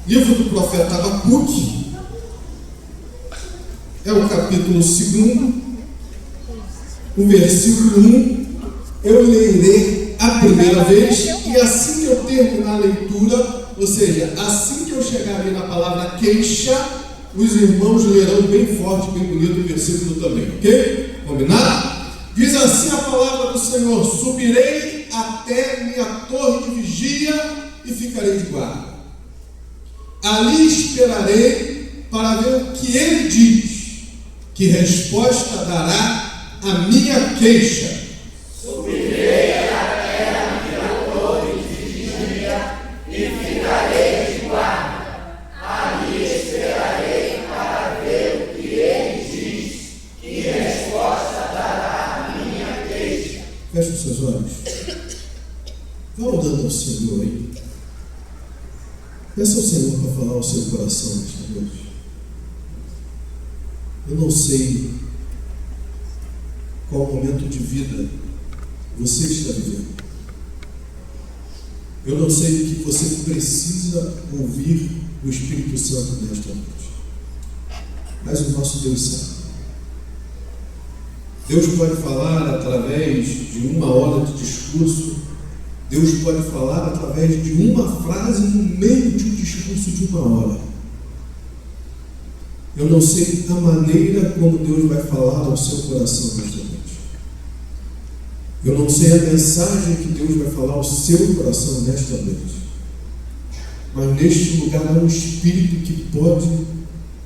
Livro do profeta Abacuque, é o capítulo 2, o versículo 1. Eu lerei a primeira vez, e assim que eu terminar a leitura, ou seja, assim que eu chegar ali na palavra queixa, os irmãos lerão bem forte, bem bonito o versículo também, ok? Combinado? Diz assim a palavra do Senhor: subirei até minha torre de vigia e ficarei de guarda. Ali esperarei para ver o que ele diz, que resposta dará a minha queixa. Subirei até a minha torre de vigia e ficarei de guarda. Ali esperarei para ver o que ele diz, que resposta dará a minha queixa. Feche os seus olhos. Vá orando ao Senhor aí. Peça ao Senhor para falar ao seu coração nesta noite. Eu não sei qual momento de vida você está vivendo. Eu não sei o que você precisa ouvir o Espírito Santo nesta noite. Mas o nosso Deus sabe. Deus pode falar através de uma hora de discurso. Deus pode falar através de uma frase no meio de um discurso de uma hora. Eu não sei a maneira como Deus vai falar ao seu coração nesta noite. Eu não sei a mensagem que Deus vai falar ao seu coração nesta noite. Mas neste lugar há um Espírito que pode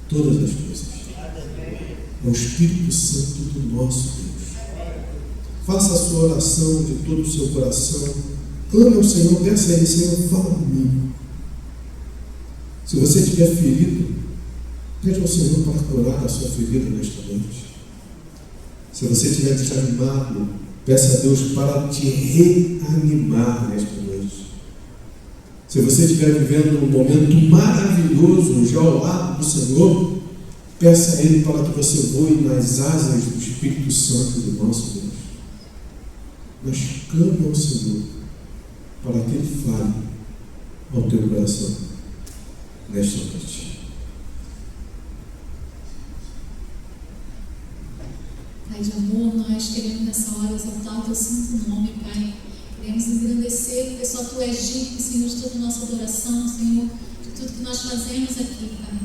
todas as coisas. É o Espírito Santo do nosso Deus. Faça a sua oração de todo o seu coração. Clame ao Senhor, peça a Ele: Senhor, fala comigo. Se você estiver ferido, pede ao Senhor para curar a sua ferida nesta noite. Se você estiver desanimado, peça a Deus para te reanimar nesta noite. Se você estiver vivendo um momento maravilhoso já ao lado do Senhor, peça a Ele para que você voe nas asas do Espírito Santo do nosso Deus. Mas clame ao Senhor para que Ele fale ao teu coração nesta noite. Pai de amor, nós queremos nessa hora exaltar o teu santo nome, Pai. Queremos engrandecer, porque só tu és digno, Senhor, de toda nossa adoração, Senhor, de tudo que nós fazemos aqui, Pai.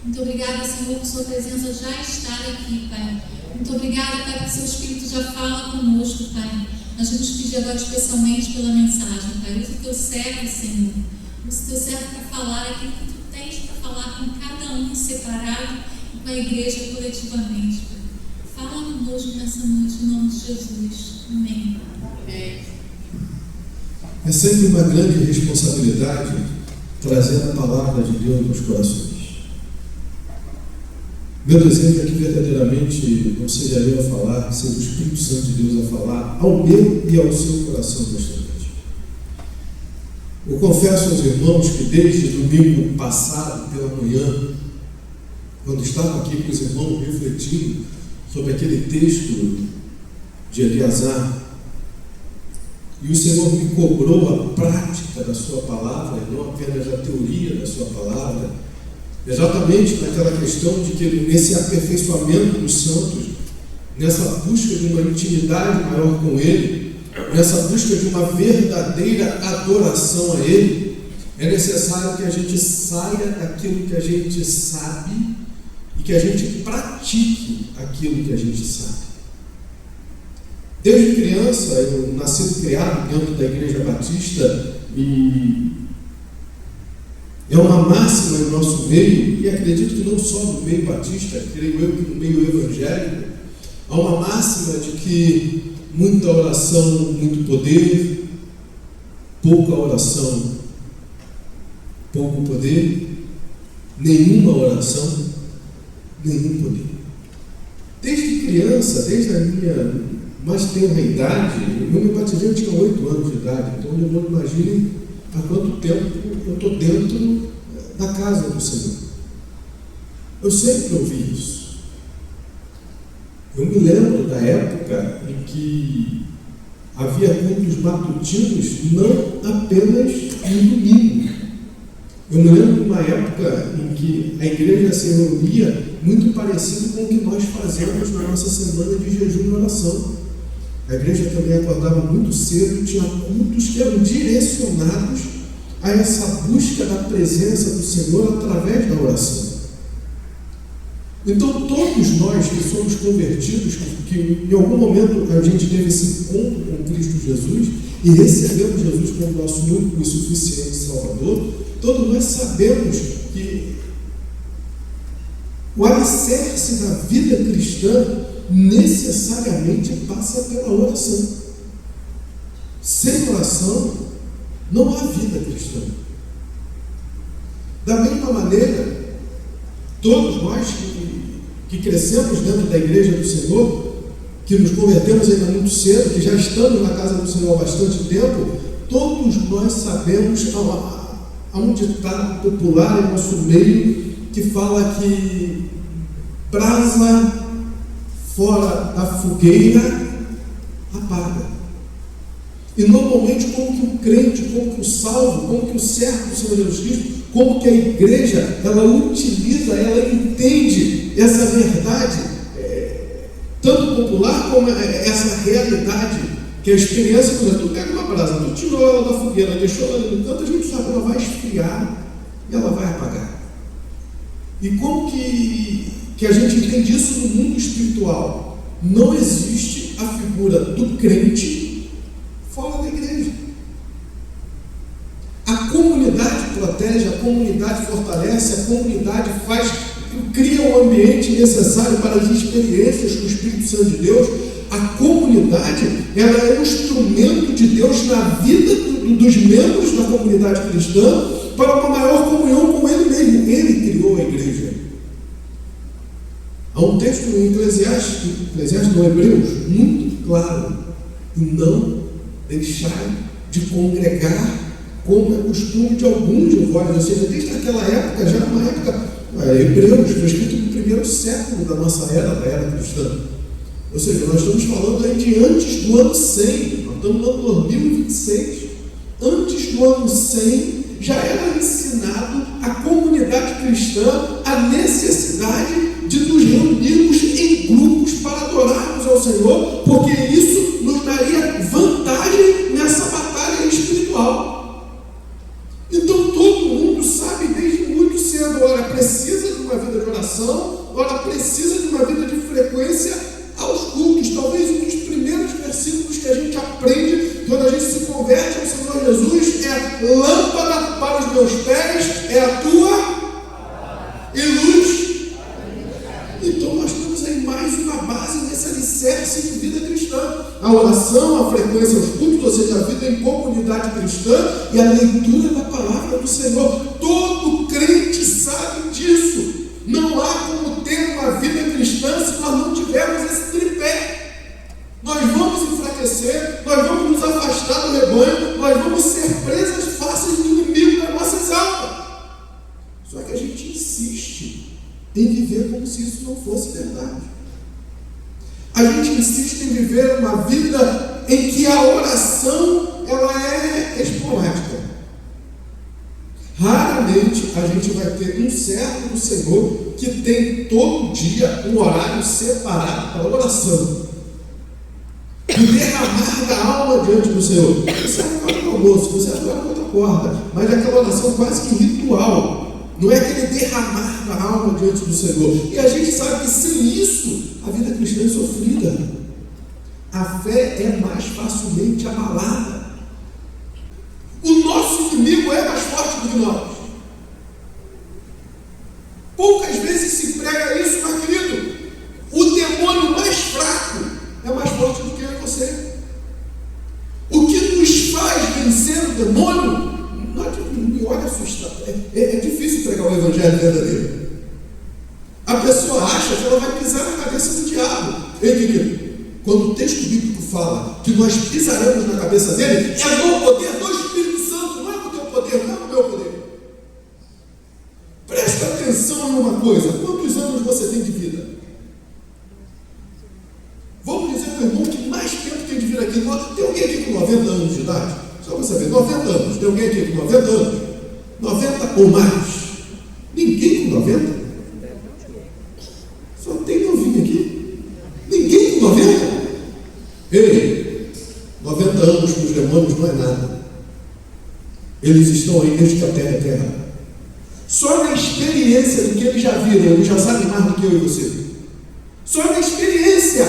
Muito obrigada, Senhor, por sua presença já estar aqui, Pai. Muito obrigada, Pai, porque seu Espírito já fala conosco, Pai. Nós vamos pedir agora especialmente pela mensagem, Pai. Usa o teu servo, Senhor. Usa o teu servo para falar aquilo que tu tens para falar com cada um separado e com a igreja coletivamente, Pai. Fala conosco nessa noite, em nome de Jesus. Amém. É sempre uma grande responsabilidade trazer a palavra de Deus nos corações. Meu desejo é que verdadeiramente não seja eu a falar, seja o Espírito Santo de Deus a falar ao meu e ao seu coração nesta noite. Eu confesso aos irmãos que desde domingo passado pela manhã, quando estava aqui com os irmãos refletindo sobre aquele texto de Eleazar, e o Senhor me cobrou a prática da sua palavra, e não apenas a teoria da sua palavra, exatamente naquela questão de que nesse aperfeiçoamento dos santos, nessa busca de uma intimidade maior com Ele, nessa busca de uma verdadeira adoração a Ele, é necessário que a gente saia daquilo que a gente sabe e que a gente pratique aquilo que a gente sabe. Desde criança, eu nasci criado dentro da Igreja Batista e é uma máxima no nosso meio, e acredito que não só no meio batista, creio eu que no meio evangélico, há uma máxima de que muita oração, muito poder, pouca oração, pouco poder, nenhuma oração, nenhum poder. Desde criança, desde a minha mais tenra idade, eu me batizei, eu tinha 8 anos de idade, então eu não imagine há quanto tempo eu estou dentro da casa do Senhor. Eu sempre ouvi isso. Eu me lembro da época em que havia cultos matutinos, não apenas no domingo. Eu me lembro de uma época em que a igreja se reunia muito parecido com o que nós fazemos na nossa semana de jejum e oração. A igreja também acordava muito cedo, tinha cultos que eram direcionados a essa busca da presença do Senhor através da oração. Então, todos nós que somos convertidos, que em algum momento a gente teve esse encontro com Cristo Jesus e recebemos Jesus como nosso único e suficiente Salvador, todos nós sabemos que o alicerce da vida cristã necessariamente passa pela oração. Sem oração, não há vida cristã. Da mesma maneira, todos nós que crescemos dentro da igreja do Senhor, que nos convertemos ainda muito cedo, que já estamos na casa do Senhor há bastante tempo, todos nós sabemos, há um ditado popular em nosso meio que fala que brasa fora da fogueira apaga. E normalmente, como que o crente, como que o salvo, como que o servo do Senhor Jesus Cristo, como que a igreja, ela utiliza, ela entende essa verdade, tanto popular como essa realidade, que a experiência, por exemplo, tu pega uma brasa, tu tirou ela da fogueira, deixou ela ali no canto, a gente sabe que ela vai esfriar e ela vai apagar. E como que a gente entende isso no mundo espiritual? Não existe a figura do crente fora da igreja. A comunidade protege, a comunidade fortalece, a comunidade cria um ambiente necessário para as experiências com o Espírito Santo de Deus. A comunidade, ela é um instrumento de Deus na vida dos membros da comunidade cristã para uma maior comunhão com Ele mesmo. Ele criou a igreja. Há um texto em Eclesiastes no Hebreus, muito claro: não deixai de congregar, como é costume de alguns de vós. Ou seja, desde aquela época, já uma época, Hebreus, foi escrito no primeiro século da nossa era, da era cristã. Ou seja, nós estamos falando aí de antes do ano 100, nós estamos no ano 2026. Antes do ano 100, já era ensinado à comunidade cristã a necessidade de nos reunirmos em grupos para adorarmos ao Senhor, porque isso nos daria vantagem nessa batalha espiritual. Então todo mundo sabe desde muito cedo, ora precisa de uma vida de oração, ora precisa de uma vida de frequência aos cultos. Talvez um dos primeiros versículos que a gente aprende quando a gente se converte ao Senhor Jesus é: lâmpada para os meus pés é a tua e luz. Então nós temos aí mais uma base nesse alicerce de vida cristã: a oração, a frequência aos cultos, ou seja, a vida em comunidade cristã e a leitura da palavra do Senhor. Todo crente sabe disso. Não há como ter uma vida cristã se nós não tivermos esse tripé. Nós vamos enfraquecer, nós vamos nos afastar do rebanho, nós vamos ser presas fáceis do inimigo das nossas almas. Só que a gente insiste em viver como se isso não fosse verdade. A gente insiste em viver uma vida em que a oração ela é esporádica. Raramente a gente vai ter um servo do Senhor que tem todo dia um horário separado para oração. O derramar da alma diante do Senhor. Você agora no almoço, você agora na outra porta, mas é aquela oração quase que ritual. Não é aquele derramar da alma diante do Senhor. E a gente sabe que sem isso, a vida cristã é sofrida. A fé é mais facilmente abalada. O nosso inimigo é mais forte do que nós. Poucas vezes se prega isso, mas querido, o demônio mais fraco é mais forte do que eu e você. O que nos faz vencer o demônio me olha assustado. É difícil pregar o evangelho verdadeiro. A pessoa acha que ela vai pisar na cabeça do diabo. Ei, querido, quando o texto bíblico fala que nós pisaremos na cabeça dele, é no poder do Espírito Santo, não é no teu poder, não é no meu poder. Presta atenção em uma coisa: quantos anos você tem de vida? Vamos dizer para o irmão que mais tempo tem de vida aqui. Tem alguém aqui com 90 anos de idade? Só para saber, 90 anos. Tem alguém aqui com 90 anos? 90, ou mais? Ninguém com 90? Só tem novinho aqui. Ninguém com 90? Ei, 90 anos para os demônios não é nada. Eles estão aí desde que a terra é terra. Só na experiência do que eles já viram, eles já sabem mais do que eu e você. Só na experiência.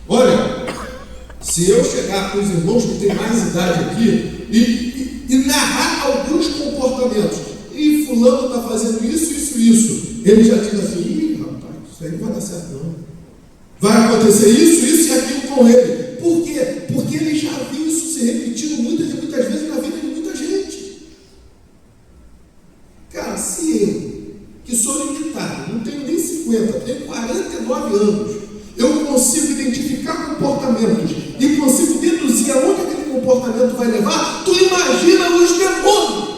Olha, se eu chegar com os irmãos que têm mais idade aqui e narrar alguns comportamentos, e fulano está fazendo isso, ele já diz assim: ih, rapaz, isso aí não vai dar certo não. Vai acontecer isso e aquilo com ele. Por quê? Porque ele já viu isso se repetindo muitas e muitas vezes na vida de muita gente. Cara, se eu, que sou limitado, não tenho nem 50, tenho 49 anos, eu consigo identificar comportamentos e consigo deduzir aonde aquele comportamento vai levar, tu imagina os demônios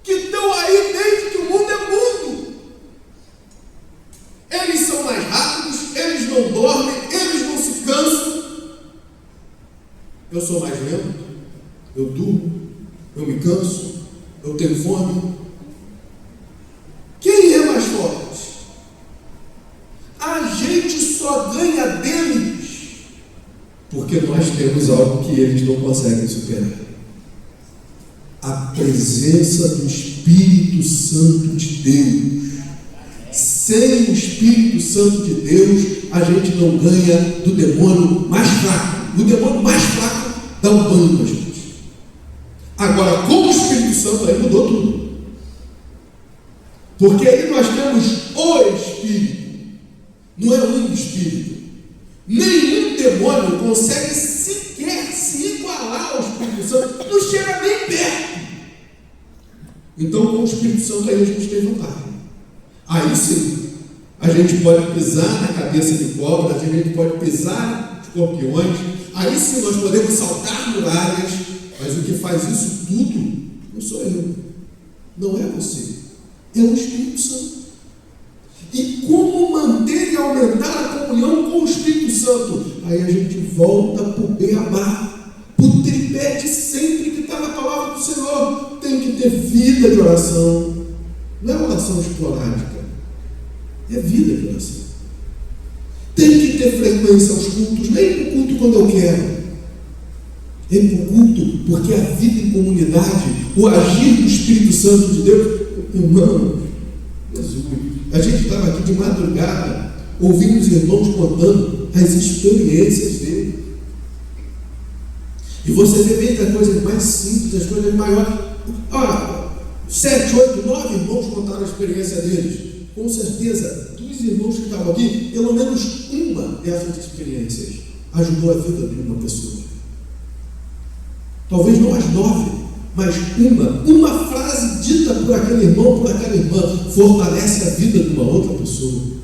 que estão aí desde que o mundo é mundo. Eles são mais rápidos, eles não dormem, eles não se cansam. Eu sou mais lento, eu durmo, eu me canso, eu tenho fome. Quem é mais forte? A gente só ganha deles porque nós temos algo que eles não conseguem superar: a presença do Espírito Santo de Deus. Sem o Espírito Santo de Deus, a gente não ganha do demônio mais fraco. O demônio mais fraco dá um banho na gente. Agora, com o Espírito Santo, aí mudou tudo. Porque aí nós temos o Espírito, não é um Espírito. Nenhum demônio consegue sequer se igualar ao Espírito Santo, não chega nem perto. Então, com o Espírito Santo, aí a gente tem vantagem. Aí sim, a gente pode pisar na cabeça de cobras, a gente pode pisar em escorpiões, aí sim nós podemos saltar muralhas, mas o que faz isso tudo não sou eu, não é você, é o Espírito Santo. E como manter e aumentar a comunhão com o Espírito Santo? Aí a gente volta para o beabá, para o tripé de sempre que está na palavra do Senhor. Tem que ter vida de oração, não é oração esporádica, é vida de oração. Tem que ter frequência aos cultos, nem para o culto quando eu quero, é para o culto porque a vida em comunidade, o agir do Espírito Santo de Deus. Irmão, Jesus, a gente estava aqui de madrugada ouvindo os irmãos contando as experiências dele, e você vê bem das coisas mais simples, das coisas maiores. 7, 8, 9 irmãos contaram a experiência deles. Com certeza, dos irmãos que estavam aqui, pelo menos uma dessas experiências ajudou a vida de uma pessoa. Talvez não as 9, mas uma frase dita por aquele irmão, por aquela irmã, fortalece a vida de uma outra pessoa.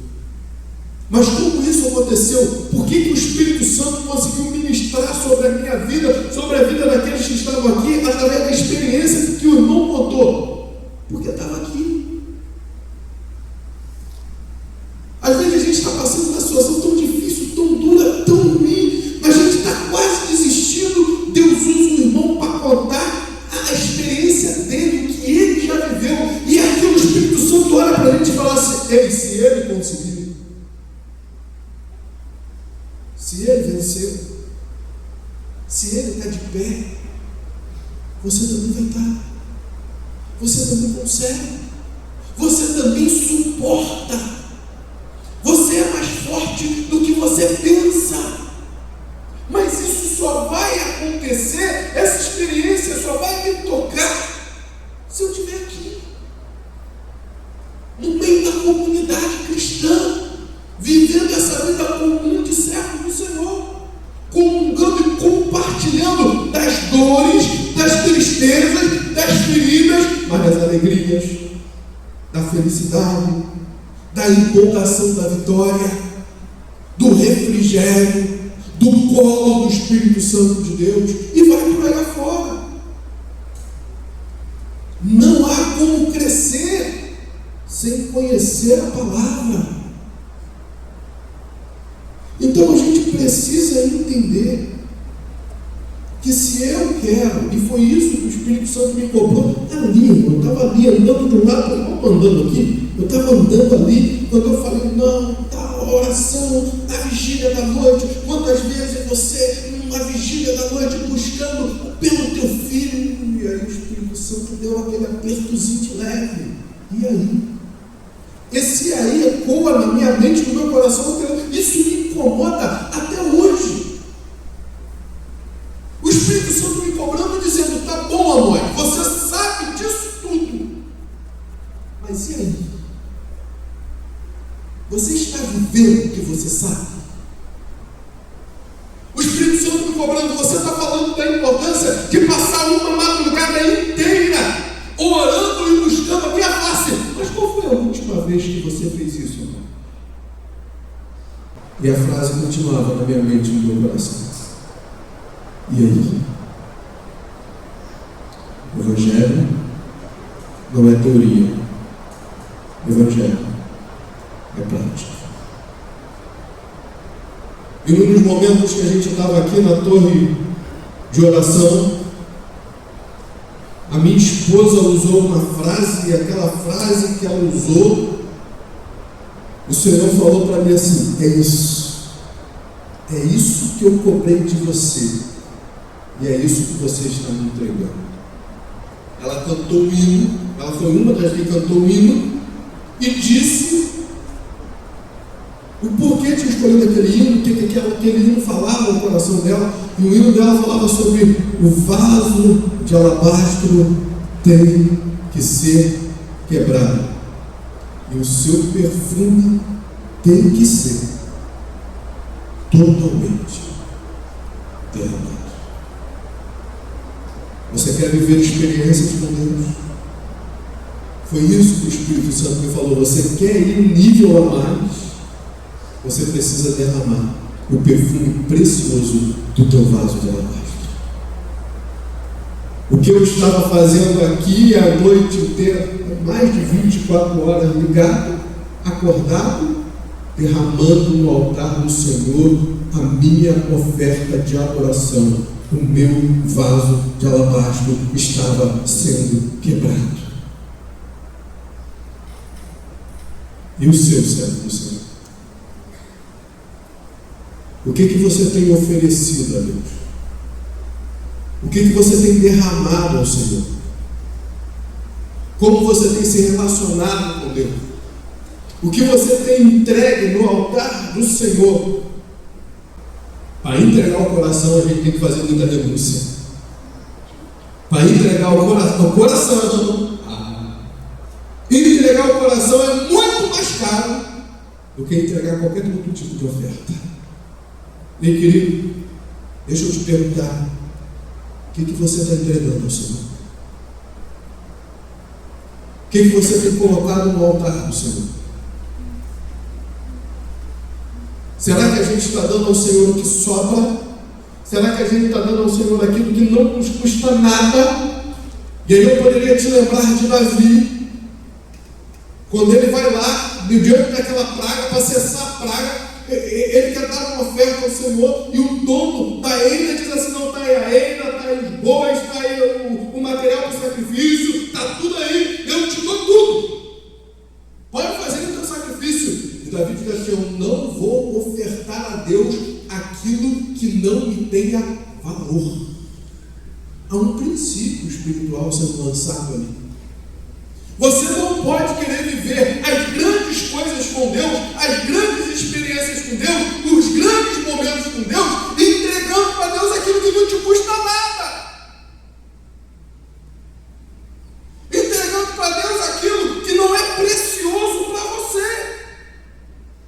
Mas como isso aconteceu? Por que o Espírito Santo conseguiu ministrar sobre a minha vida, sobre a vida daqueles que estavam aqui, através da experiência que o irmão contou? Porque estava aqui. Às vezes a gente está passando uma situação tão difícil, tão dura, tão ruim, mas a gente está quase desistindo. Deus usa o irmão para contar a experiência dele, o que ele já viveu, e aqui o Espírito Santo olha para a gente e fala assim: ei, se ele conseguiu, se ele venceu, se ele está de pé, você também vai estar. Você também consegue. Você também suporta. Você é mais forte do que você pensa. Mas isso só vai acontecer, essa experiência só vai me tocar se eu estiver aqui, no meio da comunidade cristã, vivendo essa vida comum de servo do Senhor, comungando e compartilhando das dores, das tristezas, das feridas, mas das alegrias, da felicidade, da empolgação da vitória, do refrigério, do colo do Espírito Santo de Deus, e vai por aí afora. Não há como crescer sem conhecer a palavra. Então a gente precisa entender que se eu quero, e foi isso que o Espírito Santo me cobrou ali, eu estava ali andando de um lado, eu não estou andando aqui, eu estava andando ali, quando eu falei, não, tá, oração, na vigília da noite, quantas vezes você, numa vigília da noite, buscando pelo teu filho, e aí o Espírito Santo deu aquele apertozinho de leve, e aí? Esse aí ecoa na minha mente, no meu coração, isso me incomoda até hoje. O Espírito Santo me cobrando, dizendo, tá bom, amor, você sabe disso tudo, mas e aí? Você está vivendo o que você sabe? O Espírito Santo me cobrando, você está falando da importância de passar uma madrugada inteira orando e buscando a minha face. Mas qual foi a última vez que você fez isso, irmão? E a frase continuava na minha mente e no meu coração. E aí? O Evangelho não é teoria. O Evangelho é prática. E num dos momentos que a gente estava aqui na torre de oração, a minha esposa usou uma frase, e aquela frase que ela usou, o Senhor falou para mim assim: é isso que eu cobrei de você, e é isso que você está me entregando. Ela cantou o hino, ela foi uma das que cantou o hino, e disse o porquê de escolher aquele hino, o que aquele hino falava no coração dela, e o hino dela falava sobre o vaso de alabastro tem que ser quebrado, e o seu perfume tem que ser totalmente derramado. Você quer viver experiências com Deus? Foi isso que o Espírito Santo me falou. Você quer ir um nível a mais? Você precisa derramar o perfume precioso do teu vaso de alabastro. O que eu estava fazendo aqui a noite inteira, mais de 24 horas ligado, acordado, derramando no altar do Senhor a minha oferta de adoração. O meu vaso de alabastro estava sendo quebrado. E o seu servo do Senhor? O que você tem oferecido a Deus? O que você tem derramado ao Senhor? Como você tem se relacionado com Deus? O que você tem entregue no altar do Senhor? Para entregar o coração, a gente tem que fazer muita renúncia. Para entregar o coração, entregar o coração é muito mais caro do que entregar qualquer outro tipo de oferta. Meu querido, deixa eu te perguntar, o que você está entregando ao Senhor? O que você tem colocado no altar do Senhor? Será que a gente está dando ao Senhor o que sobra? Será que a gente está dando ao Senhor aquilo que não nos custa nada? E aí eu poderia te lembrar de Davi, quando ele vai lá, diante daquela praga, para cessar a praga, ele quer dar uma oferta ao Senhor, e o dono da eira diz assim: não, está aí a eira, está aí os bois, está aí o material para o sacrifício, está tudo aí, eu te dou tudo, pode fazer o teu sacrifício. E Davi diz assim: eu não vou ofertar a Deus aquilo que não me tenha valor. Há um princípio espiritual sendo lançado ali. Você não pode querer viver as grandes coisas com Deus, as grandes experiências com Deus, os grandes momentos com Deus, entregando para Deus aquilo que não te custa nada. Entregando para Deus aquilo que não é precioso para você.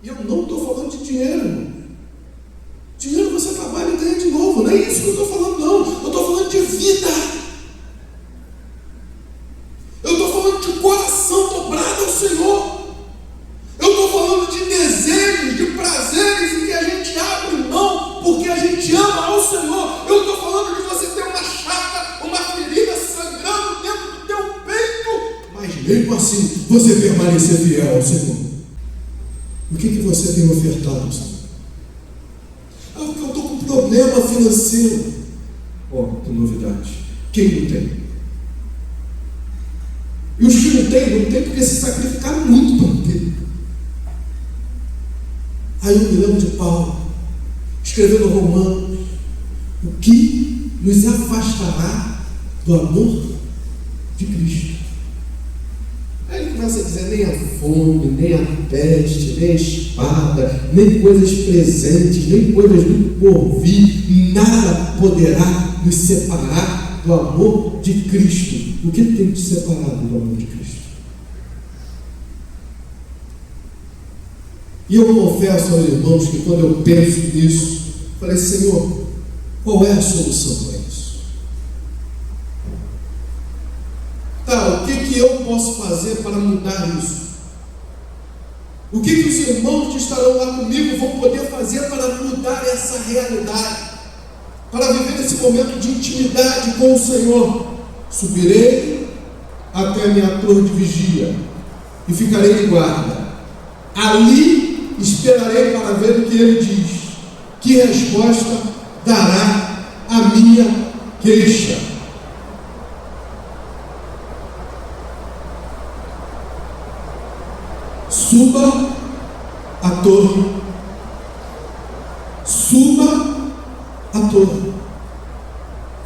E eu não estou falando de dinheiro, irmão. Dinheiro você trabalha e ganha de novo. Não é isso que eu estou falando, não. Eu estou falando de vida. Eu estou falando de coração dobrado ao Senhor. Eu estou falando de desejos, de prazeres em que a gente abre mão porque a gente ama ao Senhor. Eu estou falando de você ter uma chaga, uma ferida sangrando dentro do teu peito, mas mesmo assim você permanecer fiel ao Senhor. O que você tem ofertado ao Senhor? Porque eu estou com problema financeiro. Que novidade. Quem não tem? E os que não tem porque se sacrificaram muito para não ter. Aí eu me lembro de Paulo, escrevendo Romanos: o que nos afastará do amor de Cristo? Aí ele começa a dizer: nem a fome, nem a peste, nem a espada, nem coisas presentes, nem coisas do porvir, nada poderá nos separar do amor de Cristo. O que tem te separado do amor de Cristo? E eu confesso aos irmãos que quando eu penso nisso, falei: Senhor, qual é a solução para isso? Tá, o que eu posso fazer para mudar isso? O que os irmãos que estarão lá comigo vão poder fazer para mudar essa realidade? Para viver esse momento de intimidade com o Senhor? Subirei até a minha torre de vigia e ficarei em guarda. Ali esperarei para ver o que ele diz. Que resposta dará a minha queixa? Suba a torre. Suba a torre.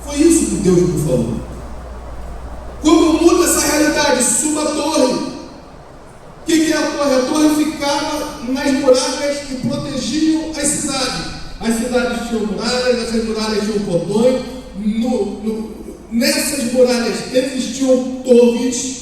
Foi isso que Deus me falou. Como muda essa realidade? Suba a torre. O que é a torre? A torre ficava nas muralhas que protegiam as cidades. As cidades tinham muralhas, essas muralhas tinham portões. Nessas muralhas existiam torres.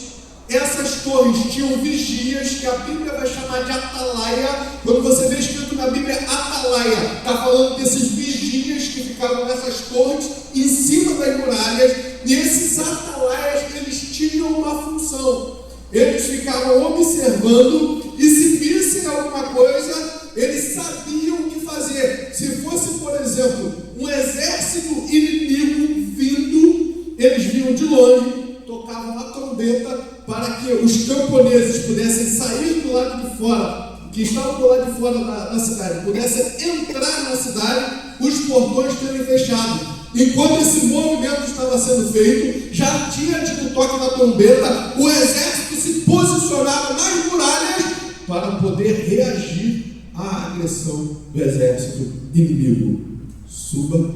Essas torres tinham vigias, que a Bíblia vai chamar de atalaia. Quando você vê escrito na Bíblia atalaia, está falando desses vigias que ficavam nessas torres, em cima das muralhas. E esses atalaias, eles tinham uma função. Eles ficavam observando, e se vissem alguma coisa, eles sabiam o que fazer. Se fosse, por exemplo, um exército inimigo vindo, eles vinham de longe, tocavam a trombeta para que os camponeses pudessem sair do lado de fora, que estavam do lado de fora da cidade, pudessem entrar na cidade, os portões terem fechado. Enquanto esse movimento estava sendo feito, já tinha tido o toque da trombeta, o exército se posicionava nas muralhas para poder reagir à agressão do exército inimigo. Suba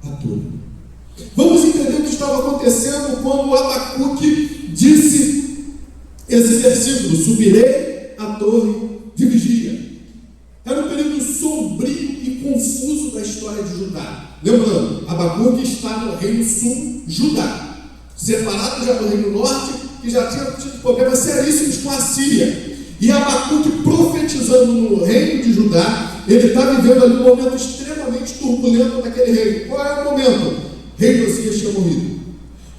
a torre. Vamos entender o que estava acontecendo quando Abacuque disse esse versículo: subirei a torre de vigia. Era um período sombrio e confuso da história de Judá. Lembrando, Abacuque está no reino sul, Judá, separado já do reino norte, que já tinha tido problemas seríssimos com a Síria. E Abacuque, profetizando no reino de Judá, ele está vivendo ali um momento extremamente turbulento naquele reino. Qual é o momento? Rei Josias tinha morrido.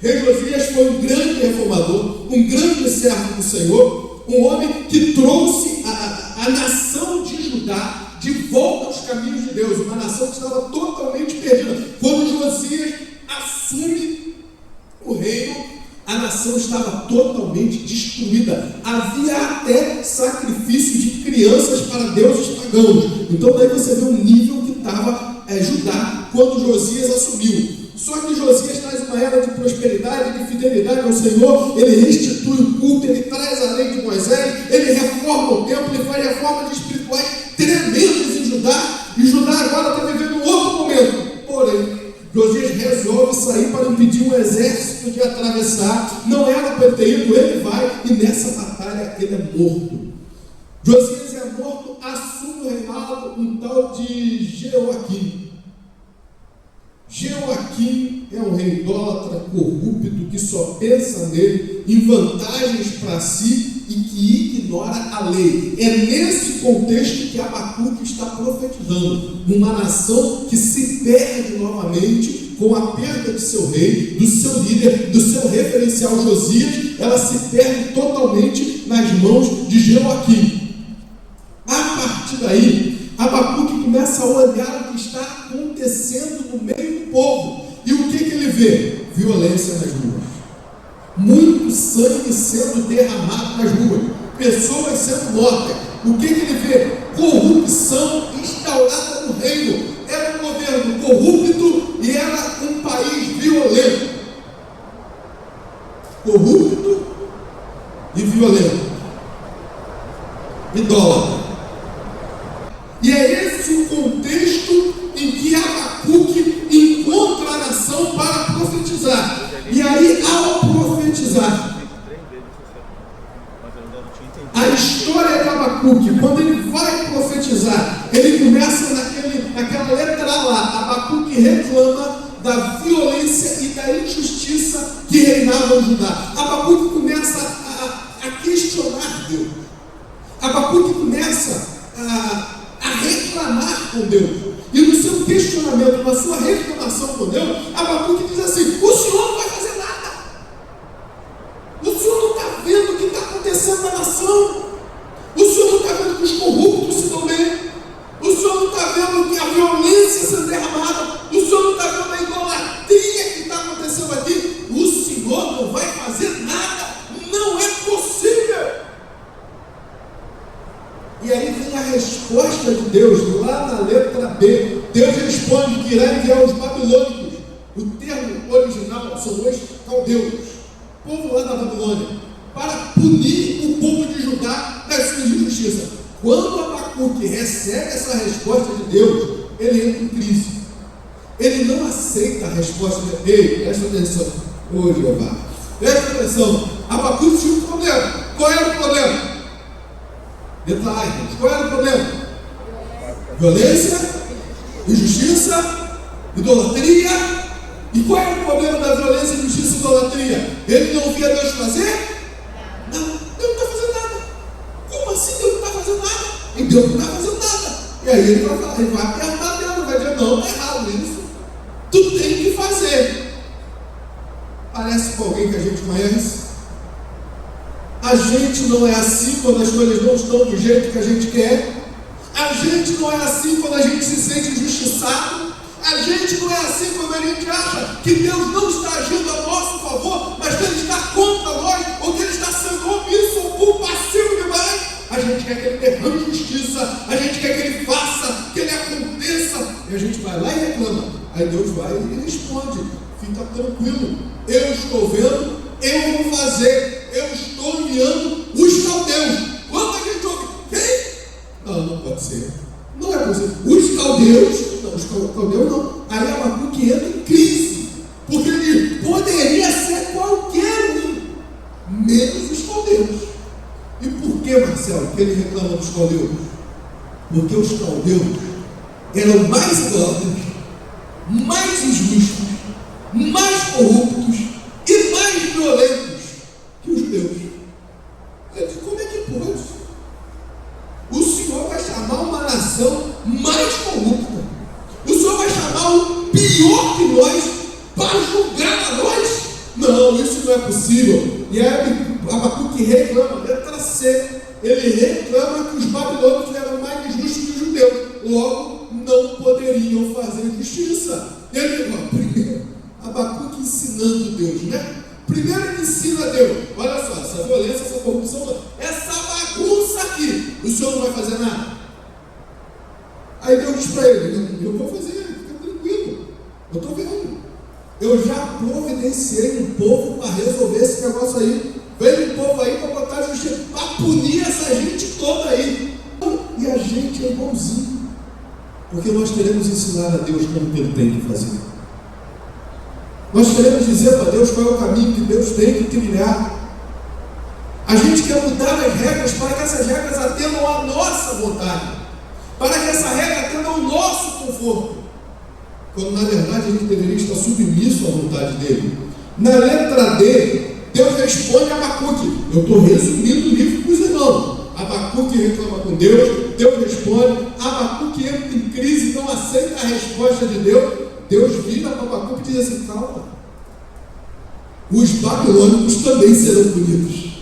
Rei Josias foi um grande reformador, um grande servo do Senhor, um homem que trouxe a nação de Judá de volta aos caminhos de Deus, uma nação que estava totalmente perdida. Quando Josias assume o reino, a nação estava totalmente destruída. Havia até sacrifício de crianças para deuses pagãos. Então daí você vê o nível que estava Judá quando Josias assumiu. Só que Josias traz uma era de prosperidade, de fidelidade ao Senhor. Ele restitui o culto, ele traz a lei de Moisés, ele reforma o templo, ele faz reformas espirituais tremendas em Judá. E Judá agora está vivendo um outro momento. Porém, Josias resolve sair para impedir um exército de atravessar. Não era para ter ido, ele vai, e nessa batalha ele é morto. Josias é morto, assume o reinado um tal de Jeoaquim. Jeoaquim é um rei idólatra, corrupto, que só pensa nele, em vantagens para si e que ignora a lei. É nesse contexto que Abacuque está profetizando. Uma nação que se perde novamente com a perda de seu rei, do seu líder, do seu referencial Josias. Ela se perde totalmente nas mãos de Jeoaquim. A partir daí, Abacuque começa a olhar o que está acontecendo no meio do povo. E o que ele vê? Violência nas ruas. Muito sangue sendo derramado nas ruas. Pessoas sendo mortas. O que ele vê? Corrupção instaurada no reino. Era um governo corrupto e era um país corrupto e violento, idólatra. E é esse o contexto em que Abacuque encontra a nação para profetizar. E aí, ao profetizar, a história de Abacuque, quando ele vai profetizar, ele começa naquela letra lá. Abacuque reclama da violência e da injustiça que reinava em Judá. Abacuque começa a questionar Deus. Abacuque começa a reclamar com Deus. E no seu questionamento, na sua reclamação com Deus, Abacuque diz assim: o Senhor não vai fazer nada. O Senhor não está vendo o que está acontecendo na nação. O Senhor não está vendo que os corruptos se dão bem. O Senhor não está vendo que a violência sendo derramada. O Senhor não está vendo a idolatria que está acontecendo aqui. O Senhor não vai fazer nada. Não é possível. E aí vem a resposta de Deus, lá na letra B. Deus responde que irá enviar os babilônicos. O termo original são os caldeus, povo lá da Babilônia, para punir o povo de Judá das suas injustiças. Quando Abacuque recebe essa resposta de Deus, ele entra em crise. Ele não aceita a resposta de Deus. Ei, presta atenção. Ô Jeová, presta atenção. Abacuque tinha um problema. Qual era o problema? Detalhe, qual era o problema? Violência, injustiça, idolatria. E qual era o problema da violência, injustiça e idolatria? Ele não via Deus fazer? Não, Deus não está fazendo nada. Como assim Deus não está fazendo nada? E Deus não está fazendo nada. E aí ele vai falar, ele vai apertar Deus, vai dizer: não, está errado isso. Tu tem que fazer. Parece com alguém que a gente conhece. A gente não é assim quando as coisas não estão do jeito que a gente quer. A gente não é assim quando a gente se sente injustiçado. A gente não é assim quando a gente acha que Deus não está agindo a nosso favor, mas que Ele está contra nós, ou que Ele está sendo omisso ou passivo demais. A gente quer que Ele derrame justiça, a gente quer que Ele faça, que Ele aconteça. E a gente vai lá e reclama. Aí Deus vai e responde: fica tranquilo, eu estou vendo, eu vou fazer. Eu estou enviando os caldeus. Quando a gente ouve, quem? Não pode ser. Não é possível. Os caldeus, não, os caldeus não. Aí Abacuque entra em crise, porque ele poderia ser qualquer um, menos os caldeus. E por que, Marcelo, que ele reclama dos caldeus? Porque os caldeus eram mais idólatras, mais injustos, mais corruptos e mais violentos que os judeus. Eu disse: como é que pode? O Senhor vai chamar uma nação mais corrupta. O Senhor vai chamar o pior que nós para julgar a nós? Não, isso não é possível. E aí Abacuque reclama, letra C. Ele reclama que os babilônicos eram mais injustos que os judeus. Logo, não poderiam fazer justiça. Primeiro, Abacuque ensinando Deus, né? Primeiro ele ensina a Deus: olha só, essa violência, essa corrupção, essa bagunça aqui, o Senhor não vai fazer nada. Aí Deus diz para ele: eu vou fazer, fica tranquilo, eu estou vendo. Eu já providenciei um povo para resolver esse negócio aí. Vem um povo aí para botar justiça, para punir essa gente toda aí. E a gente é igualzinho, porque nós queremos ensinar a Deus como Ele tem que fazer. Nós queremos dizer para Deus qual é o caminho que Deus tem que trilhar. A gente quer mudar as regras para que essas regras atendam à nossa vontade, para que essa regra atenda ao nosso conforto, quando na verdade a gente deveria estar submisso à vontade dele. Na letra D, Deus responde a Abacuque. Eu estou resumindo o livro para os irmãos. Abacuque reclama com Deus, Deus responde. Abacuque entra em crise, não aceita a resposta de Deus. Deus vira para Abacuque e diz assim: calma, os babilônicos também serão punidos.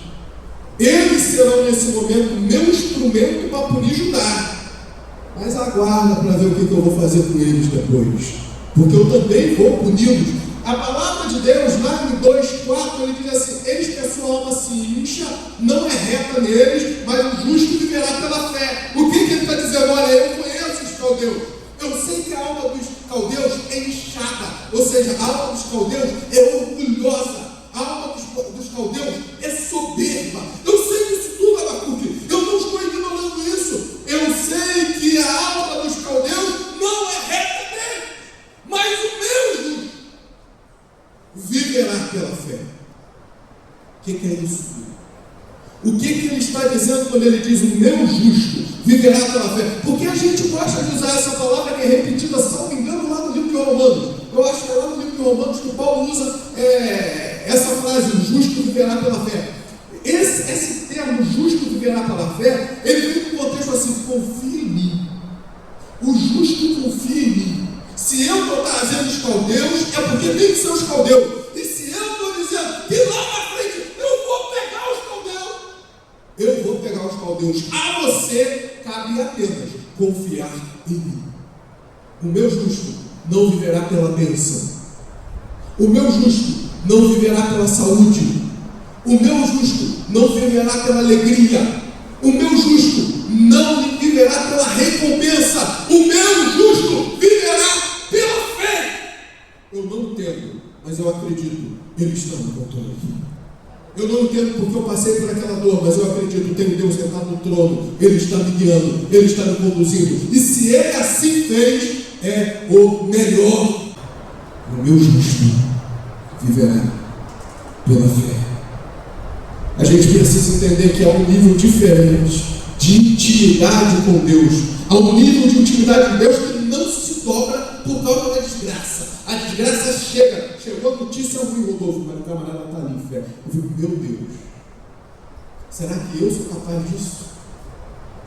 Eles serão nesse momento meu instrumento para punir Judá. Mas aguarda para ver o que eu vou fazer com eles depois, porque eu também vou puni-los. A palavra de Deus, lá em 2,4, ele diz assim: eis que a sua alma se incha, não é reta neles, mas o justo viverá pela fé. O que ele está dizendo? Olha, eu conheço os caldeus, eu sei que a alma dos caldeus é inchada, ou seja, a alma dos caldeus é orgulhosa, a alma dos caldeus justo. O que ele está dizendo quando ele diz o meu justo viverá pela fé? Porque a gente gosta de usar essa palavra que é repetida, salvo engano, lá no livro de Romanos. Eu acho que é lá no livro de Romanos que Paulo usa essa frase, o justo viverá pela fé. Esse termo, justo viverá pela fé, ele vem no contexto assim, confia em mim. O justo confia em mim. Se eu estou trazendo os caldeus, é porque tem que ser os caldeus. E se eu estou dizendo que lá na frente eu vou pegar os caldeus, a você cabe apenas confiar em mim. O meu justo não viverá pela bênção. O meu justo não viverá pela saúde. O meu justo não viverá pela alegria. O meu justo não viverá pela recompensa. O meu justo viverá pela fé. Eu não entendo, mas eu acredito. Ele está no controle. Eu não entendo porque eu passei por aquela dor, mas eu acredito. Tenho Deus sentado no trono. Ele está me guiando. Ele está me conduzindo. E se Ele assim fez, é o melhor. O meu justo viverá pela fé. A gente precisa entender que há um nível diferente de intimidade com Deus. Há um nível de intimidade com Deus que não se dobra por causa da desgraça. A desgraça chega. Chegou a notícia ruim, Rodolfo, mas o camarada está ali em fé. Eu digo, meu Deus, será que eu sou capaz disso?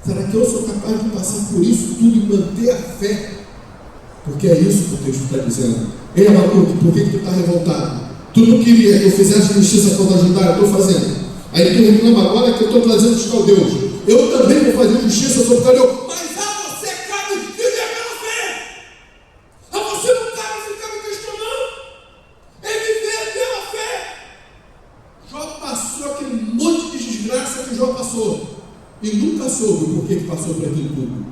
Será que eu sou capaz de passar por isso tudo e manter a fé? Porque é isso que o texto está dizendo. Ei, Abacuque, por que tu está revoltado? Tu não queria que eu fizesse justiça contra Judá, eu estou fazendo. Aí tu reclama agora que eu estou trazendo os caldeus. Eu também vou fazer justiça sobre o caldeu. Mas a você cabe viver pela fé. A você não cabe ficar me questionando. É viver pela fé. Jó passou aquele monte de desgraça que Jó passou. E nunca soube por que passou por aquilo tudo.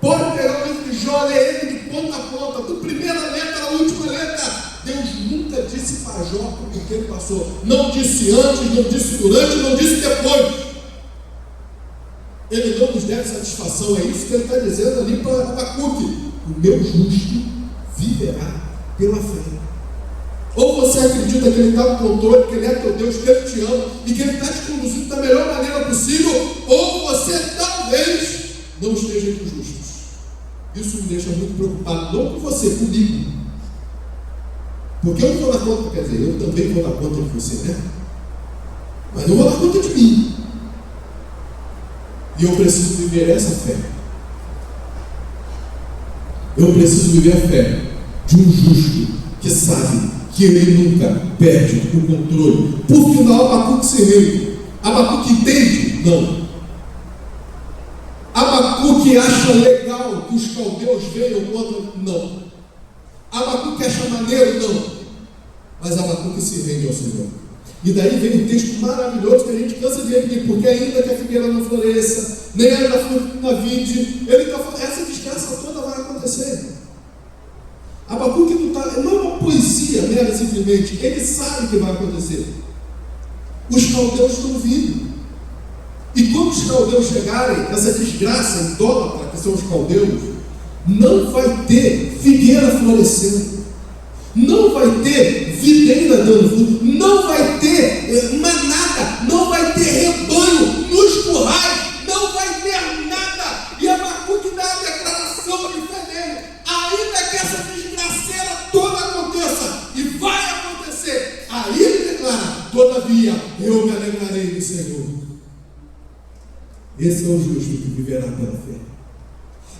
Pode pegar o livro de Jó, ler ele de ponta a ponta, do primeira letra à última letra. Deus nunca disse para Jó por que ele passou. Não disse antes, não disse durante, não disse depois. Ele não nos deve satisfação. É isso que ele está dizendo ali para Abacuque. O meu justo viverá pela fé. Ou você acredita que ele está no controle, que ele é teu Deus, que ele te ama e que ele está te conduzindo da melhor maneira possível, ou você talvez não esteja entre os justos. Isso me deixa muito preocupado, não com você, comigo. Porque eu não vou dar conta, quer dizer, eu também vou dar conta de você, né? Mas eu vou dar conta de mim. E eu preciso viver essa fé. Eu preciso viver a fé de um justo que sabe que ele nunca perde o controle. Por final, Abacuque se rende. Abacuque entende? Não. Abacuque acha legal que os caldeus venham contra? Não. Abacuque acha maneiro? Não. Mas Abacuque se rende ao Senhor. E daí vem um texto maravilhoso que a gente cansa de repetir, porque ainda que a figueira não floresça, nem ainda fruto na vide, ele está falando, essa desgraça toda vai acontecer. Abacuque não é uma poesia, né, simplesmente, ele sabe que vai acontecer. Os caldeus estão vindo. E quando os caldeus chegarem, essa desgraça idólatra que são os caldeus, não vai ter figueira florescendo, não vai ter videira dando fruto, não vai ter manada, não vai ter rebanho nos currais, não vai ter nada. E Abacuque dá a declaração de fé dele, ainda que essa desgraceira toda aconteça, e vai acontecer, aí ele declara, todavia eu me alegrarei do Senhor. Esse é o justo que viverá pela fé.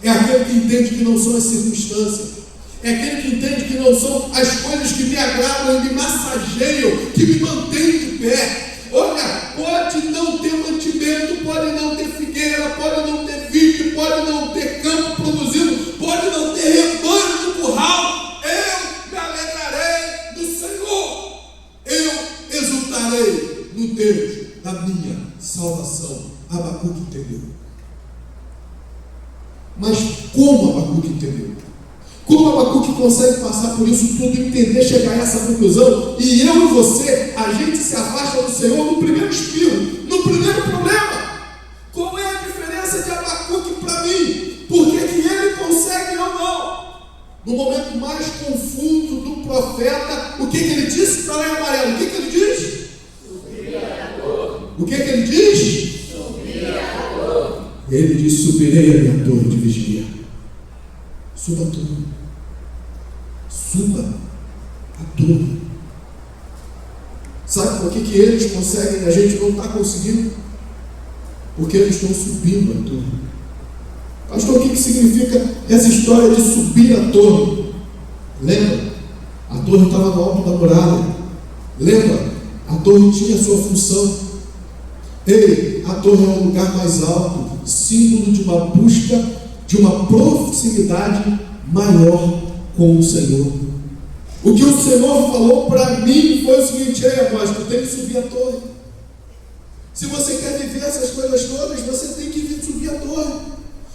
É aquele que entende que não são as circunstâncias. É aquele que entende que não são as coisas que me agradam e me massageiam, que me mantêm de pé. Olha, pode não ter mantimento, pode não ter figueira, pode não ter vide, pode não ter campo produzido, pode não ter rebanho no curral. Eu me alegrarei do Senhor. Eu exultarei no Deus da minha salvação. Abacuque entendeu. Mas como Abacuque entendeu? Como Abacuque consegue passar por isso tudo e entender, chegar a essa conclusão? E eu e você, a gente se afasta do Senhor no primeiro espirro, no primeiro problema. Qual é a diferença de Abacuque para mim? Por que ele consegue e eu não? No momento mais confuso do profeta, o que ele disse? Está lá em amarelo. O que ele diz? O que ele diz? Subir a torre. Ele diz: subirei a minha torre de vigia. Suba a torre. Suba a torre. Sabe por que eles conseguem e a gente não está conseguindo? Porque eles estão subindo a torre. Pastor, o que significa essa história de subir a torre? Lembra? A torre estava no alto da muralha. Lembra? A torre tinha a sua função. Ei, a torre é um lugar mais alto, símbolo de uma busca, de uma proximidade maior com o Senhor. O que o Senhor falou para mim foi o seguinte: ei, Amós, tu tem que subir a torre. Se você quer viver essas coisas todas, você tem que subir a torre.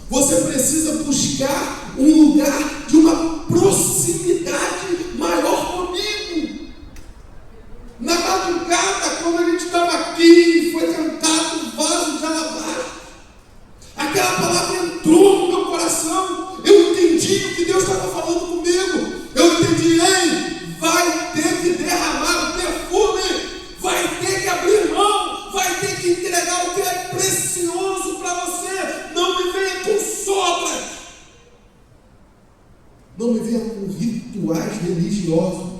Você precisa buscar um lugar de uma proximidade maior comigo. Na madrugada, quando a gente estava aqui, foi cantado o vaso de alabastro. Aquela palavra entrou no meu coração. Eu entendi o que Deus estava falando comigo. Eu entendi: ei, vai ter que derramar o perfume, vai ter que abrir mão, vai ter que entregar o que é precioso para você. Não me venha com sobras, não me venha com rituais religiosos.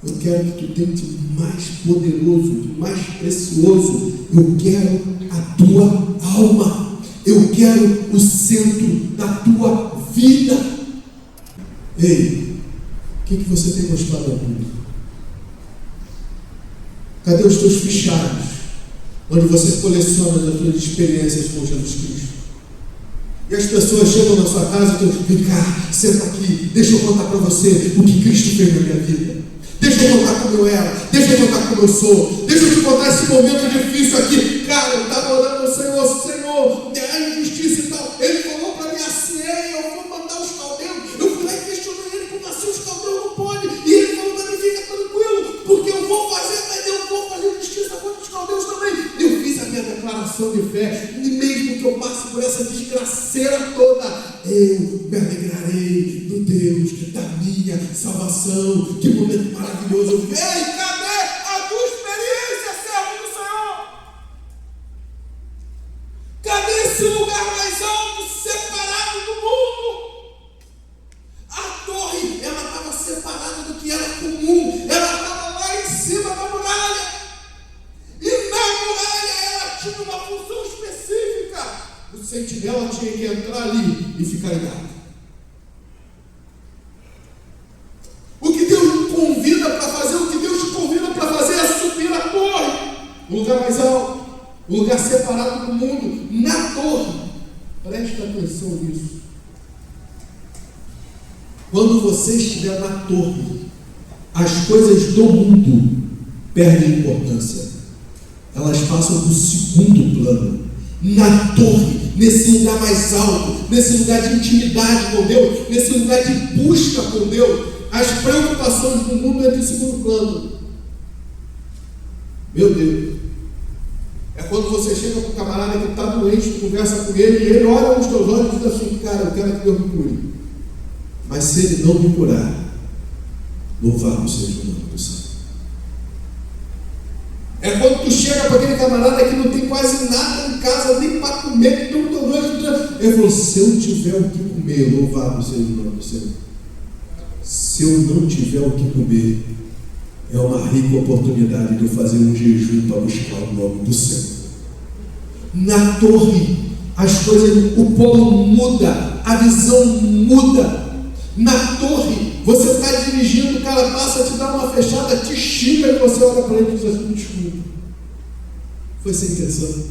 Eu quero que tu tente o mais poderoso, o mais precioso. Eu quero a tua alma. Eu quero o centro da tua vida. Ei, o que você tem mostrado ao mundo? Cadê os teus fichários, onde você coleciona as tuas experiências com Jesus Cristo? E as pessoas chegam na sua casa e dizem: vem cá, senta aqui, deixa eu contar para você o que Cristo fez na minha vida. Deixa eu contar como eu era, deixa eu contar como eu sou, deixa eu te contar esse momento difícil aqui. Cara, eu estava orando ao Senhor, a injustiça e tal. Ele falou para mim assim: eu vou mandar os caldeus. Eu fui lá e questionei ele como assim os caldeus não podem. E ele falou para mim: fica tranquilo, porque eu vou fazer, mas eu vou fazer justiça contra os caldeus também. Eu fiz a minha declaração de fé, e mesmo que eu passe por essa desgraceira toda, eu me alegrarei no Deus da minha salvação. Que momento maravilhoso. Ei, cadê a tua experiência, servo do Senhor? Cadê esse lugar mais alto, separado do mundo? A torre, ela estava separada do que era comum. Ela estava lá em cima da muralha. E na muralha ela tinha uma função específica. O sentinela tinha que entrar ali e ficar ligado. O que Deus me convida para fazer, o que Deus te convida para fazer é subir a torre. Um lugar mais alto, um lugar separado do mundo, na torre. Presta atenção nisso. Quando você estiver na torre, as coisas do mundo perdem importância. Elas passam para o segundo plano. Na torre, nesse lugar mais alto, nesse lugar de intimidade com Deus, nesse lugar de busca com Deus, as preocupações do mundo entram em segundo plano. Meu Deus, é quando você chega com um camarada que está doente, conversa com ele, e ele olha nos teus olhos e diz assim: cara, eu quero que Deus me cure. Mas se ele não me curar, louvado seja o nome do Senhor. É quando tu chega para aquele camarada que não tem quase nada em casa, nem para comer, que não tem doente. Ele falou: se eu tiver o que comer, louvado seja o nome do Senhor. Se eu não tiver o que comer, é uma rica oportunidade de eu fazer um jejum para buscar o nome do Senhor. Na torre, as coisas, o polo muda, a visão muda. Na torre, você está dirigindo, o cara passa, te dá uma fechada, te xinga e você olha para ele e diz assim: desculpa, foi sem intenção.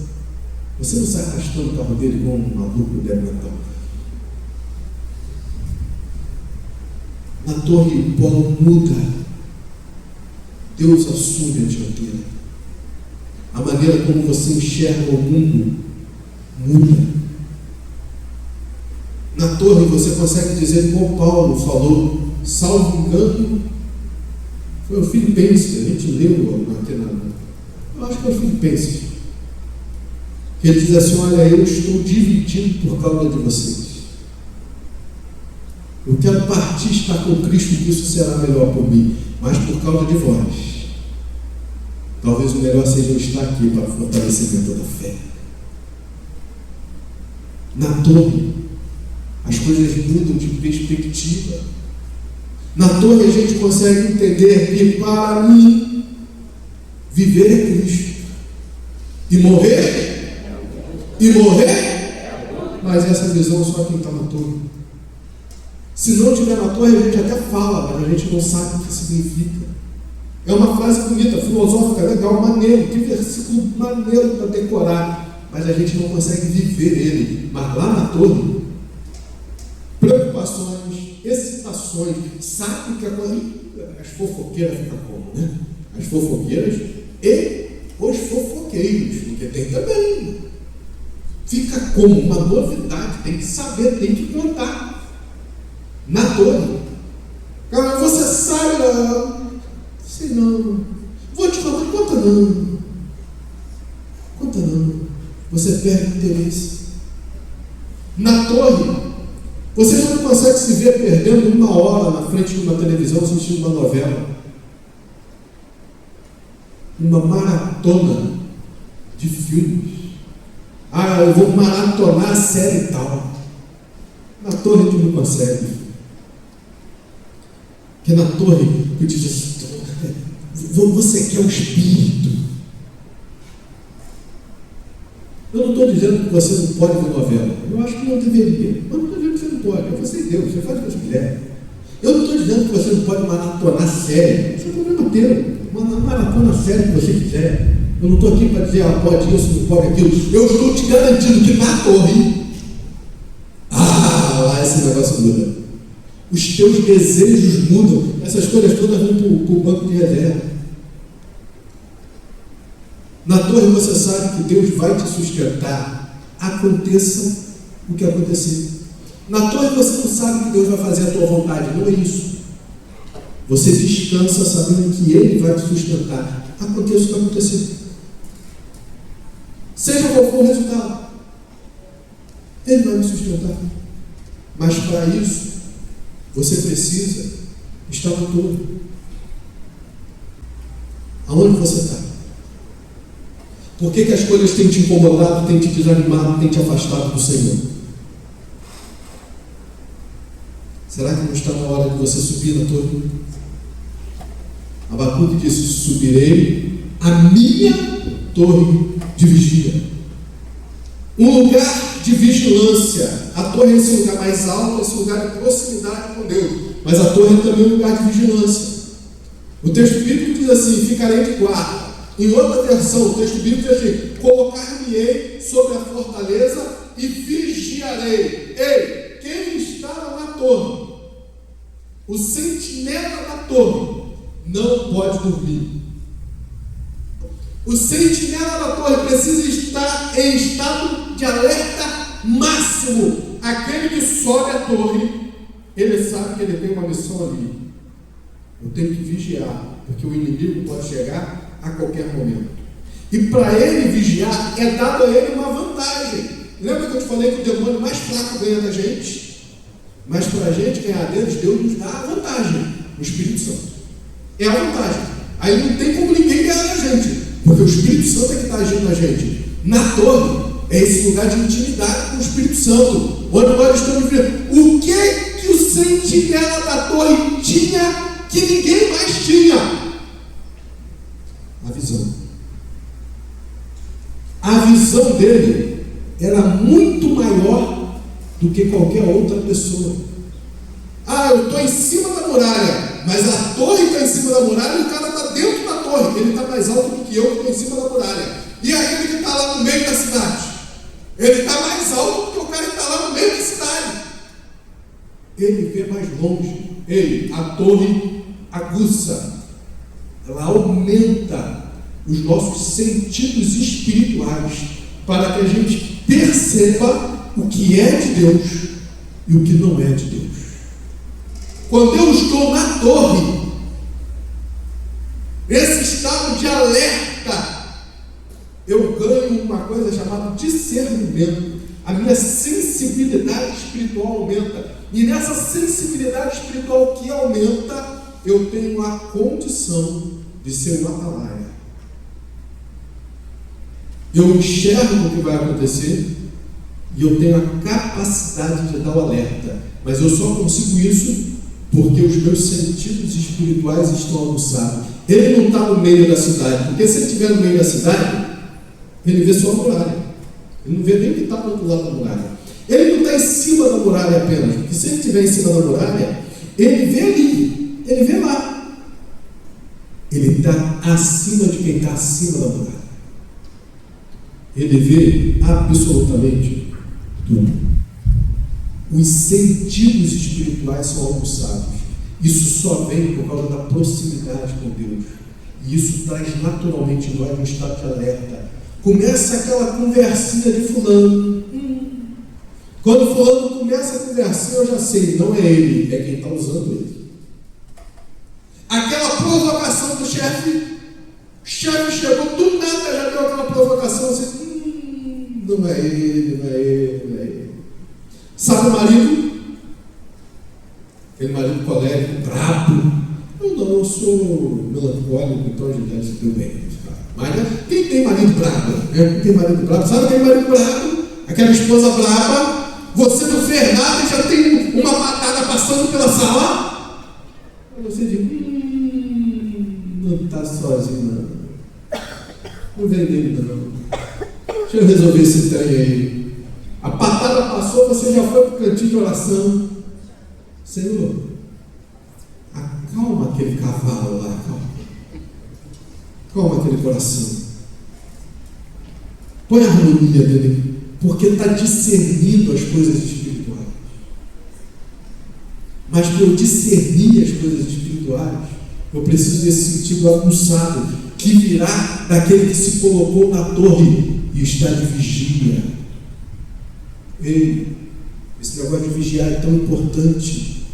Você não sai arrastando o carro dele como um maluco deve mental. Na torre, o polo muda. Deus assume a dianteira. A maneira como você enxerga o mundo muda. Na torre você consegue dizer como Paulo falou, salvo engano, foi o Filipenses, a gente leu aqui eu acho que é o Filipenses, que ele diz assim: olha, eu estou dividido por causa de vocês. Eu quero partir, estar com Cristo, que isso será melhor por mim, mas por causa de vós, talvez o melhor seja eu estar aqui para o fortalecimento da fé. Na torre, as coisas mudam de perspectiva. Na torre a gente consegue entender que para mim, viver é Cristo. E morrer, mas essa visão só quem está na torre. Se não estiver na torre, a gente até fala, mas a gente não sabe o que significa. É uma frase bonita, filosófica, legal, maneiro, que versículo maneiro para decorar, mas a gente não consegue viver ele. Mas lá na torre, preocupações, excitações, sabe que as fofoqueiras ficam como, né? As fofoqueiras e os fofoqueiros, porque tem também. Fica como uma novidade, tem que saber, tem que contar. Na torre. Você sabe, sei não. Vou te falar, conta não. Conta não. Você perde o interesse. Na torre, você já não consegue se ver perdendo 1 hora na frente de uma televisão assistindo uma novela. Uma maratona de filmes. Eu vou maratonar a série tal. Na torre tu não consegue. Porque na torre eu te diz, você quer o Espírito. Eu não estou dizendo que você não pode ver novela. Eu acho que não deveria. Eu não estou dizendo que você não pode. É você e Deus, você faz o que você quiser. Eu não estou dizendo que você não pode maratonar série. Isso é problema teu. Maratona série que você quiser. Eu não estou aqui para dizer, pode isso, não pode aquilo. Eu estou te garantindo que na torre, lá esse negócio muda. Os teus desejos mudam. Essas coisas todas vão para o banco de reserva. Na torre você sabe que Deus vai te sustentar, aconteça o que acontecer. Na torre você não sabe que Deus vai fazer a tua vontade, não é isso. Você descansa sabendo que Ele vai te sustentar, aconteça o que acontecer. Seja qual for o resultado, Ele vai me sustentar. Mas para isso, você precisa estar na torre. Aonde você está? Por que as coisas têm te incomodado, têm te desanimado, têm te afastado do Senhor? Será que não está na hora de você subir na torre? Abacuque disse, subirei a minha torre de vigia. Um lugar de vigilância. A torre é esse lugar mais alto, esse lugar de proximidade com Deus. Mas a torre é também um lugar de vigilância. O texto bíblico diz assim, ficarei de guarda. Em outra versão, o texto bíblico diz assim, colocar-me-ei sobre a fortaleza e vigiarei. Ei, quem estava na torre, o sentinela da torre, não pode dormir. O sentinela da torre precisa estar em estado de alerta máximo. Aquele que sobe a torre, ele sabe que ele tem uma missão ali. Eu tenho que vigiar, porque o inimigo pode chegar a qualquer momento. E para ele vigiar, é dado a ele uma vantagem. Lembra que eu te falei que o demônio mais fraco ganha da gente? Mas para a gente ganhar deles, Deus nos dá a vantagem, o Espírito Santo. É a vantagem. Aí não tem como ninguém ganhar da gente, porque o Espírito Santo é que está agindo na gente. Na torre, é esse lugar de intimidade com o Espírito Santo, onde nós estamos vendo o que o sentinela da torre tinha que ninguém mais tinha. A visão. A visão dele era muito maior do que qualquer outra pessoa. Eu estou em cima da muralha, mas a torre está em cima da muralha e o cara está dentro da torre. Ele está mais alto do que eu estou em cima da muralha. E aquele que está lá no meio da cidade, ele está mais alto do que o cara que está lá no meio da cidade. Ele vê mais longe. A torre aguça. Ela aumenta os nossos sentidos espirituais para que a gente perceba o que é de Deus e o que não é de Deus. Quando eu estou na torre, esse estado de alerta, eu ganho uma coisa chamada discernimento. A minha sensibilidade espiritual aumenta. E nessa sensibilidade espiritual que aumenta, eu tenho a condição de ser um atalaia. Eu enxergo o que vai acontecer e eu tenho a capacidade de dar o alerta. Mas eu só consigo isso porque os meus sentidos espirituais estão aguçados. Ele não está no meio da cidade, porque se ele estiver no meio da cidade, ele vê só a muralha. Ele não vê nem o que está do outro lado da muralha. Ele não está em cima da muralha apenas, porque se ele estiver em cima da muralha, ele vê ali, ele vê lá. Ele está acima de quem está acima da muralha. Ele vê absolutamente tudo. Os sentidos espirituais são aguçados. Isso só vem por causa da proximidade com Deus. E isso traz naturalmente em nós um estado de alerta. Começa aquela conversinha de fulano. Quando fulano começa a conversinha, eu já sei, não é ele, é quem está usando ele. Aquela provocação do chefe, o chefe chegou, do nada já deu aquela provocação, assim, não é ele, não é ele, não é ele. Sabe o marido? Aquele marido colérico, brabo. Eu sou melancólico, então a gente se deu bem. Mas quem tem marido brabo? Quem tem marido brabo? Sabe aquele marido brabo? Aquela esposa braba? Você não fez nada e já tem uma patada passando pela sala? Aí você diz, não está sozinho não. Não vem dele não. Deixa eu resolver esse trem aí. A patada passou, você já foi para o cantinho de oração. Senhor, acalma aquele cavalo lá, acalma aquele coração. Põe a harmonia dele, porque está discernindo as coisas espirituais. Mas para eu discernir as coisas espirituais, eu preciso desse sentido aguçado, que virá daquele que se colocou na torre e está de vigia. Esse negócio de vigiar é tão importante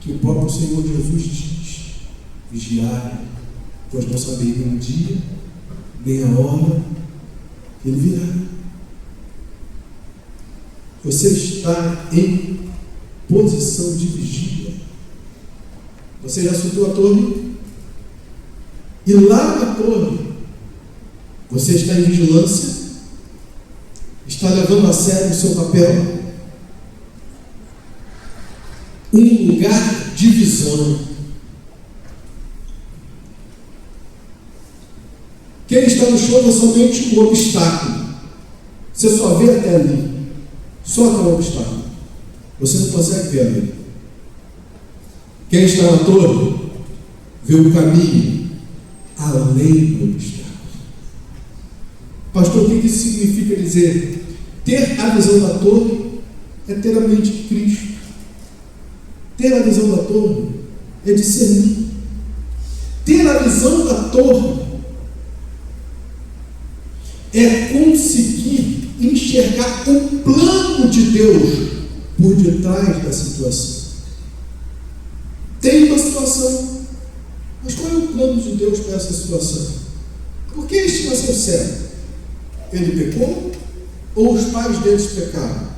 que o próprio Senhor Jesus diz: vigiai, pois não sabeis nem o dia, nem a hora que ele virá. Você está em posição de vigia. Você já subiu a torre? E lá na torre, você está em vigilância? Está levando a sério o seu papel? Um lugar de visão. Quem está no chão é somente um obstáculo. Você só vê até ali. Só até o obstáculo. Você não consegue ver ali. Quem está na torre vê o caminho além do obstáculo. Pastor, o que isso significa dizer? Ter a visão da torre é ter a mente de Cristo. Ter a visão da torre é discernir. Ter a visão da torre é conseguir enxergar o plano de Deus por detrás da situação. Tem uma situação, mas qual é o plano de Deus para essa situação? Por que este nasceu cego? Ele pecou? Ou os pais deles pecaram?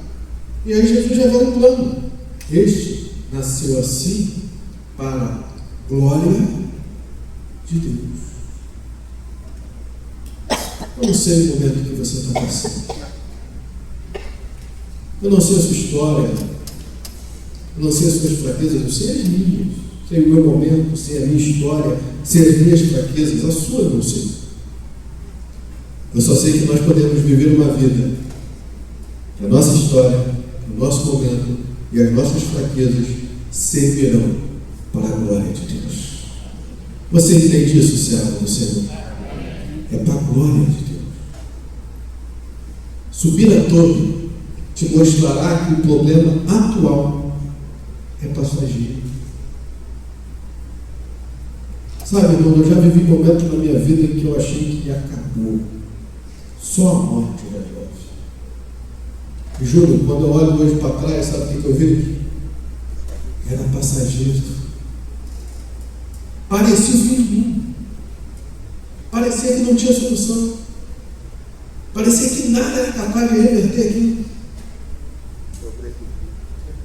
E aí Jesus já vê um plano. Este nasceu assim para a glória de Deus. Eu não sei o momento que você está passando. Eu não sei a sua história. Eu não sei as suas fraquezas. Eu sei as minhas. Sei o meu momento, sei a minha história, sei as minhas fraquezas. A sua eu não sei. Eu só sei que nós podemos viver uma vida que a nossa história, o nosso momento e as nossas fraquezas servirão para a glória de Deus. Você entende isso, servo do Senhor? É para a glória de Deus. Subir a torre te mostrará que o problema atual é passageiro. Sabe, irmão, eu já vivi momentos na minha vida em que eu achei que acabou. Só a morte resolve. Juro, quando eu olho hoje para trás, sabe o que eu vejo? Era passageiro. Parecia o fim do mundo. Parecia que não tinha solução. Parecia que nada era capaz de reverter aquilo.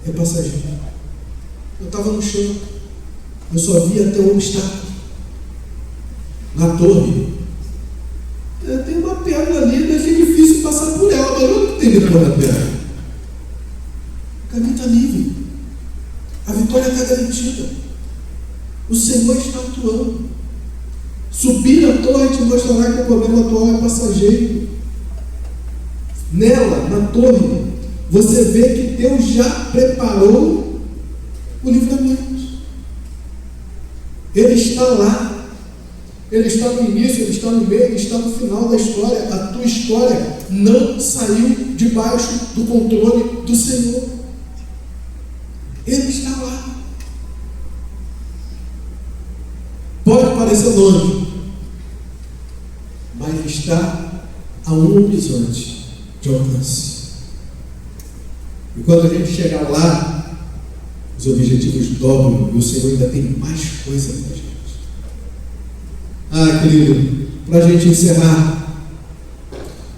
É passageiro. Eu estava no chão. Eu só via até o obstáculo. Na torre. Tem uma pedra ali, definitiva. tem depois da terra. O caminho está livre. A vitória está garantida. O Senhor está atuando. Subir a torre te mostrará que o problema atual é passageiro. Nela, na torre, você vê que Deus já preparou o livramento. Ele está lá. Ele está no início, ele está no meio, ele está no final da história. A tua história não saiu debaixo do controle do Senhor. Ele está lá. Pode parecer longe, mas está a um horizonte de alcance. E quando a gente chegar lá, os objetivos dobram e o Senhor ainda tem mais coisa para a gente. Ah, querido, para a gente encerrar,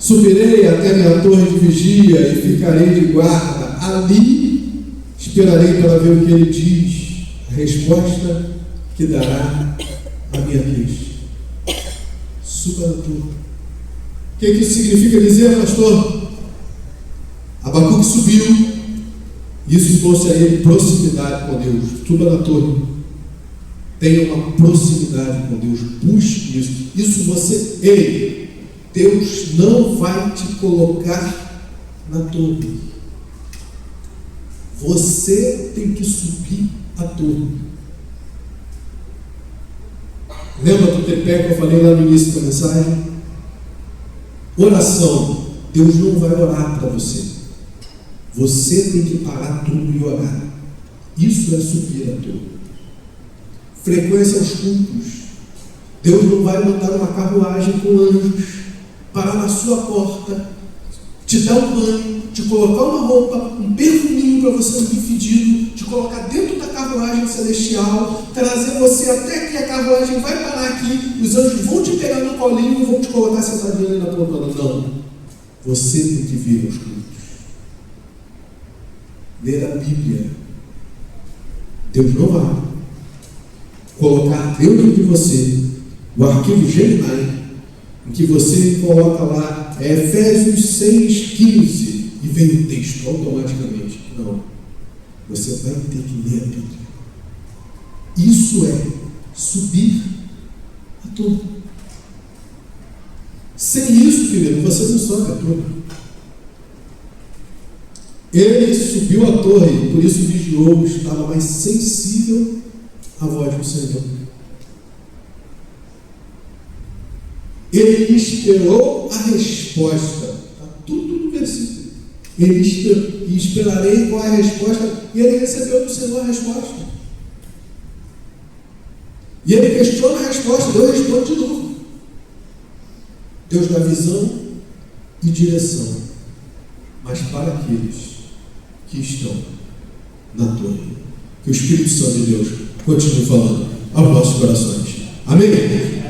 subirei até minha torre de vigia e ficarei de guarda. Ali esperarei para ver o que ele diz, a resposta que dará a minha queixa. Suba na torre. O que isso significa dizer, pastor? Abacuque subiu. Isso trouxe a ele proximidade com Deus. Suba na torre. Tenha uma proximidade com Deus. Busque isso. Isso você, ei, Deus não vai te colocar na torre. Você tem que subir a torre. Lembra do tripé que eu falei lá no início da mensagem? Oração. Deus não vai orar para você. Você tem que parar tudo e orar. Isso é subir a torre. Frequência aos cultos. Deus não vai mandar uma carruagem com anjos parar na sua porta, te dar um banho, te colocar uma roupa, um perfuminho para você não vir fedido, te colocar dentro da carruagem celestial, trazer você até que a carruagem vai parar aqui, os anjos vão te pegar no colinho e vão te colocar sentadinho ali na poltrona. Não. Você tem que vir aos cultos. Ler a Bíblia. Deus não vai colocar dentro de você o arquivo Gemini, em que você coloca lá Efésios 6,15 e vem o texto automaticamente. Não. Você vai ter que ler a Bíblia. Isso é subir a torre. Sem isso, querido, você não sobe a torre. Ele subiu a torre, por isso vigiou, estava mais sensível à voz do Senhor. Ele esperou a resposta. Está tudo no versículo. Ele esperarei qual é a resposta. E ele recebeu do Senhor a resposta. E ele questiona a resposta. Deus responde de novo. Deus dá visão e direção. Mas para aqueles que estão na torre. Que o Espírito Santo de Deus continue falando aos nossos corações. Amém?